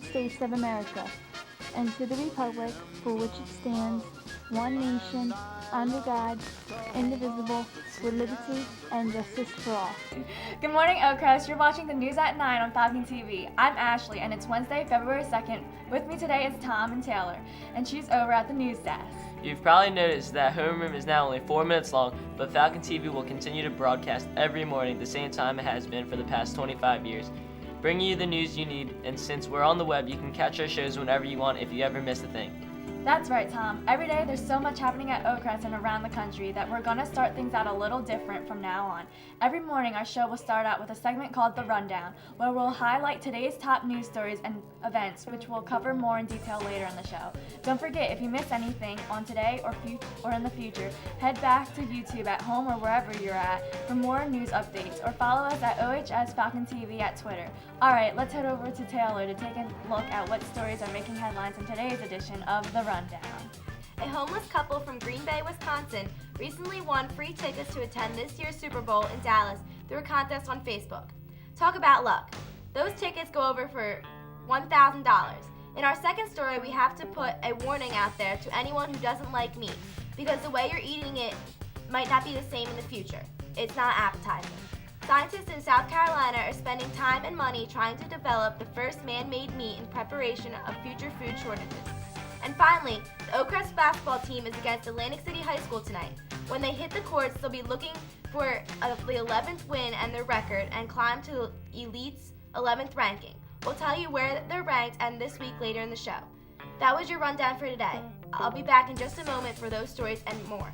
States of America, and to the republic for which it stands, one nation, under God, indivisible, with liberty and justice for all. Good morning, Oakcrest. You're watching the news at 9 on Falcon TV. I'm Ashley, and it's Wednesday, February 2nd. With me today is Tom and Taylor, and she's over at the news desk. You've probably noticed that Homeroom is now only 4 minutes long, but Falcon TV will continue to broadcast every morning the same time it has been for the past 25 years, bringing you the news you need, and since we're on the web, you can catch our shows whenever you want if you ever miss a thing. That's right, Tom. Every day there's so much happening at Oakcrest and around the country that we're going to start things out a little different from now on. Every morning our show will start out with a segment called The Rundown, where we'll highlight today's top news stories and events, which we'll cover more in detail later in the show. Don't forget, if you miss anything on today or in the future, head back to YouTube at home or wherever you're at for more news updates, or follow us at OHS Falcon TV at Twitter. Alright, let's head over to Taylor to take a look at what stories are making headlines in today's edition of The Rundown. A homeless couple from Green Bay, Wisconsin recently won free tickets to attend this year's Super Bowl in Dallas through a contest on Facebook. Talk about luck. Those tickets go over for $1,000. In our second story, we have to put a warning out there to anyone who doesn't like meat, because the way you're eating it might not be the same in the future. It's not appetizing. Scientists in South Carolina are spending time and money trying to develop the first man-made meat in preparation of future food shortages. And finally, the Oakcrest basketball team is against Atlantic City High School tonight. When they hit the courts, they'll be looking for the 11th win and their record and climb to the Elite's 11th ranking. We'll tell you where they're ranked and this week later in the show. That was your rundown for today. I'll be back in just a moment for those stories and more.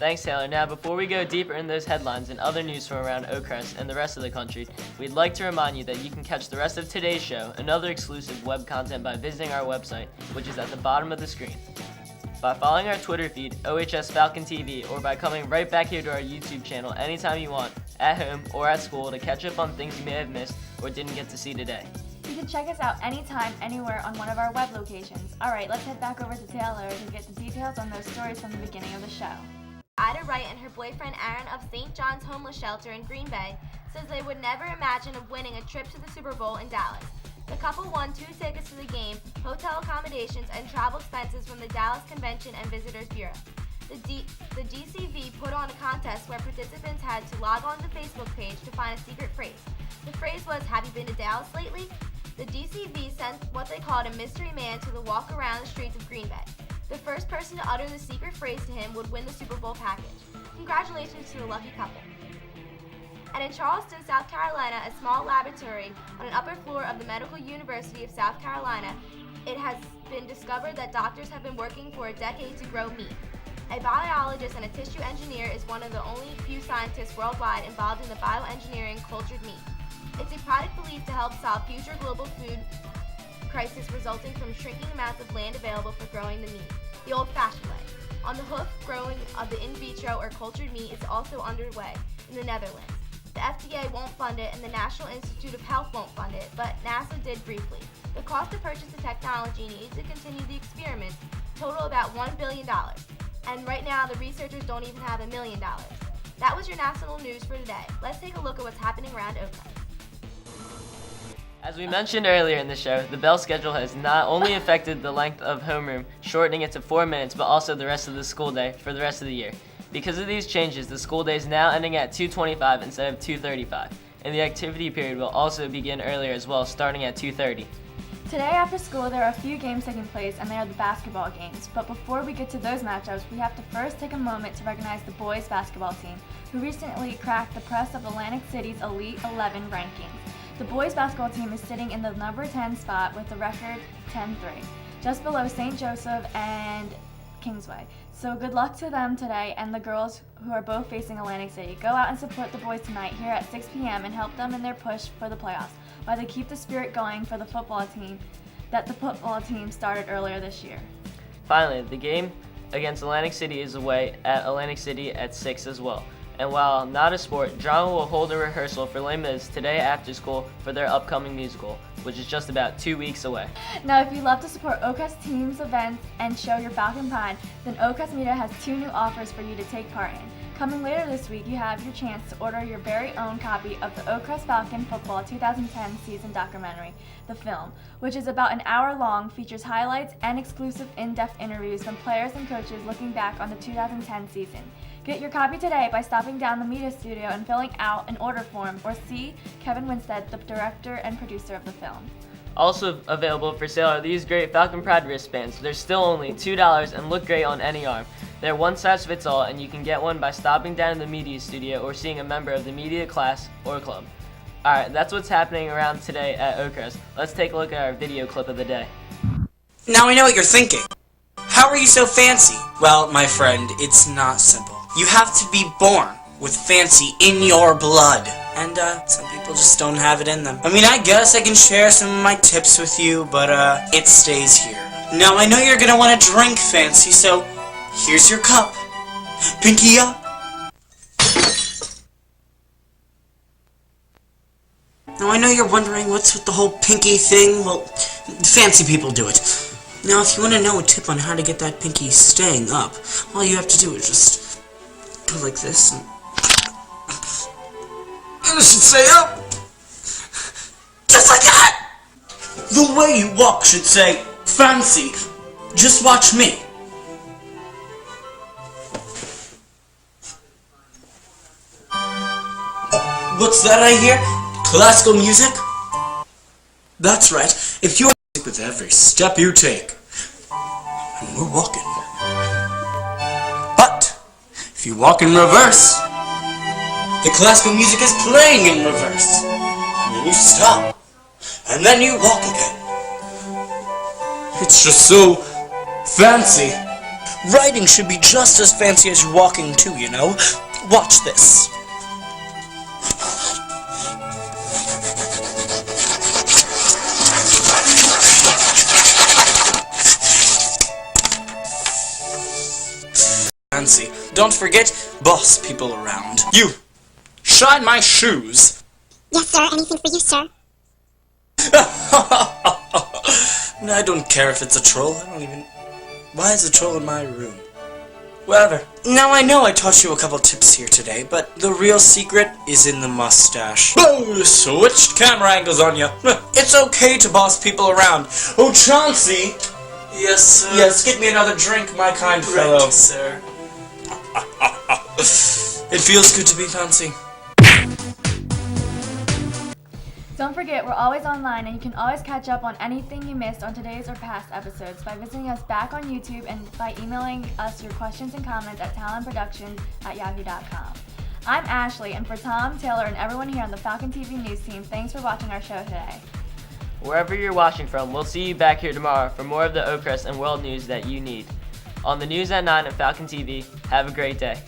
Thanks, Taylor. Now, before we go deeper in those headlines and other news from around Oakcrest and the rest of the country, we'd like to remind you that you can catch the rest of today's show and other exclusive web content by visiting our website, which is at the bottom of the screen, by following our Twitter feed, OHS Falcon TV, or by coming right back here to our YouTube channel anytime you want, at home or at school, to catch up on things you may have missed or didn't get to see today. You can check us out anytime, anywhere on one of our web locations. Alright, let's head back over to Taylor to get the details on those stories from the beginning of the show. Ida Wright and her boyfriend Aaron of St. John's Homeless Shelter in Green Bay says they would never imagine of winning a trip to the Super Bowl in Dallas. The couple won 2 tickets to the game, hotel accommodations, and travel expenses from the Dallas Convention and Visitors Bureau. The DCV put on a contest where participants had to log on to the Facebook page to find a secret phrase. The phrase was, "Have you been to Dallas lately?" The DCV sent what they called a mystery man to walk around the streets of Green Bay. The first person to utter the secret phrase to him would win the Super Bowl package. Congratulations to the lucky couple. And in Charleston, South Carolina, a small laboratory on an upper floor of the Medical University of South Carolina, it has been discovered that doctors have been working for a decade to grow meat. A biologist and a tissue engineer is one of the only few scientists worldwide involved in the bioengineering cultured meat. It's a product believed to help solve future global food crisis resulting from shrinking amounts of land available for growing the meat, the old-fashioned way. On the hoof, growing of the in vitro or cultured meat is also underway in the Netherlands. The FDA won't fund it and the National Institute of Health won't fund it, but NASA did briefly. The cost to purchase the technology needed to continue the experiment total about $1 billion, and right now the researchers don't even have $1 million. That was your national news for today. Let's take a look at what's happening around Oakland. As we mentioned earlier in the show, the bell schedule has not only affected the length of homeroom, shortening it to 4 minutes, but also the rest of the school day for the rest of the year. Because of these changes, the school day is now ending at 2:25 instead of 2:35, and the activity period will also begin earlier as well, starting at 2:30. Today after school, there are a few games taking place, and they are the basketball games. But before we get to those matchups, we have to first take a moment to recognize the boys basketball team, who recently cracked the press of Atlantic City's Elite 11 rankings. The boys basketball team is sitting in the number 10 spot with a record 10-3, just below St. Joseph and Kingsway. So good luck to them today and the girls who are both facing Atlantic City. Go out and support the boys tonight here at 6 p.m. and help them in their push for the playoffs, while they keep the spirit going for the football team that the football team started earlier this year. Finally, the game against Atlantic City is away at Atlantic City at 6 as well. And while not a sport, drama will hold a rehearsal for Les Mis today after school for their upcoming musical, which is just about 2 weeks away. Now, if you love to support Oakcrest teams, events, and show your Falcon pride, then Oakcrest Media has 2 new offers for you to take part in. Coming later this week, you have your chance to order your very own copy of the Oakcrest Falcon Football 2010 season documentary, The Film, which is about an hour long, features highlights and exclusive in-depth interviews from players and coaches looking back on the 2010 season. Get your copy today by stopping down the media studio and filling out an order form, or see Kevin Winstead, the director and producer of the film. Also available for sale are these great Falcon Pride wristbands. They're still only $2 and look great on any arm. They're one size fits all, and you can get one by stopping down in the media studio or seeing a member of the media class or club. Alright, that's what's happening around today at Oakcrest. Let's take a look at our video clip of the day. Now I know what you're thinking. How are you so fancy? Well, my friend, it's not simple. You have to be born with fancy in your blood. And, some people just don't have it in them. I mean, I guess I can share some of my tips with you, but, it stays here. Now, I know you're gonna want to drink fancy, so here's your cup. Pinky up. Now, I know you're wondering what's with the whole pinky thing. Well, fancy people do it. Now, if you want to know a tip on how to get that pinky staying up, all you have to do is just go like this, and it should stay up. Just like that! The way you walk should say, fancy. Just watch me. What's that I hear? Classical music? That's right. If you're with every step you take, and we're walking. But if you walk in reverse, the classical music is playing in reverse. And then you stop, and then you walk again. It's just so fancy. Writing should be just as fancy as walking too, you know? Watch this. Fancy. Don't forget, boss people around. You! Shine my shoes! Yes, sir. Anything for you, sir? I don't care if it's a troll. Why is a troll in my room? Whatever. Now I know I taught you a couple tips here today, but the real secret is in the mustache. Oh, switched camera angles on you. It's okay to boss people around. Oh, Chauncey! Yes, sir? Yes, get me another drink, my kind fellow. Right, sir. It feels good to be fancy. Don't forget, we're always online, and you can always catch up on anything you missed on today's or past episodes by visiting us back on YouTube and by emailing us your questions and comments at talonproductions@yahoo.com. I'm Ashley, and for Tom, Taylor, and everyone here on the Falcon TV News team, thanks for watching our show today. Wherever you're watching from, we'll see you back here tomorrow for more of the Oakcrest and world news that you need. On the news at 9 at Falcon TV, have a great day.